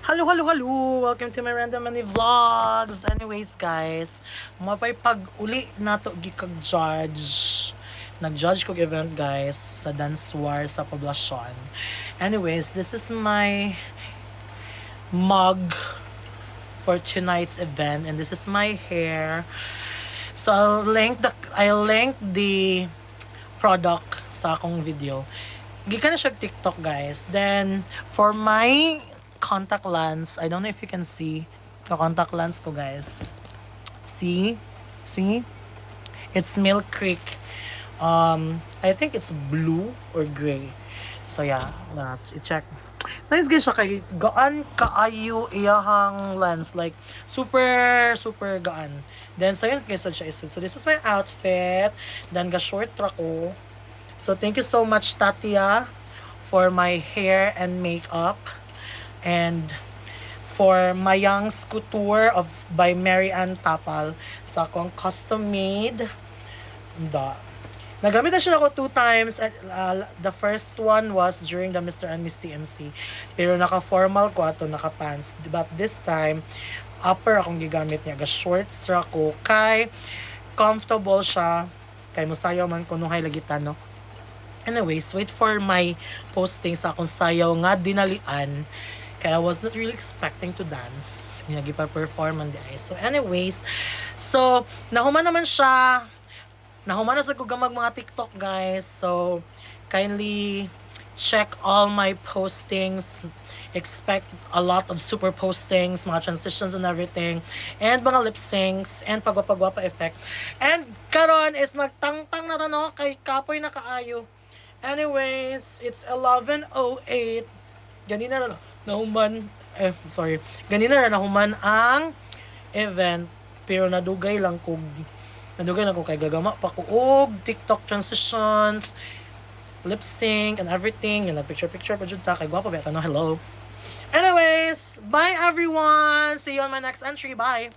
Hello, hello, hello! Welcome to my Random Money Vlogs! Anyways, guys, mapay pag-uli na to gikag-judge. Nag-judge kong event, guys, sa Dance War sa Poblacion. Anyways, this is my mug for tonight's event, and this is my hair. So, I'll link the product sa akong video. Gikan na siya TikTok, guys. Then, for my contact lens, I don't know if you can see the contact lens ko, guys. See? It's Milk Creek. I think it's blue or gray. So yeah, i-check. Nice guys siya kay gaan kaayo iyahang lens, like super gaan. Then so yun guys siya is. So this is my outfit. Then ga short tra ko. So thank you so much Tatia for my hair and makeup. And for Mayang's Couture by Mary Ann Tapal sa akong custom made nagamit na siya ako 2 times. The first one was during the Mr. and Miss TMC, pero naka formal ko ato, naka pants, but this time upper akong gigamit niya, ga shorts ra ko kay comfortable siya, kay musayaw man kuno hay lagitan no. Anyways, wait for my posting sa akong sayaw nga dinalian. Kaya I was not really expecting to dance. Nagi-perform on the ice. So anyways, so nahuman naman siya. Nahuman na sa kugamag mga TikTok, guys. So kindly check all my postings. Expect a lot of super postings, mga transitions and everything. And mga lip syncs and pagwapa-gwapa effect. And karon is magtangtang na to no kay kapoy na kaayo. Anyways, it's 11:08. Ganina na nahuman, ganina na nahuman ang event, pero nadugay lang ko kay gagama pa ko og TikTok transitions, lip sync and everything, and picture pa jud ta kay gwapo ba no. Hello. Anyways, bye everyone, see you on my next entry. Bye.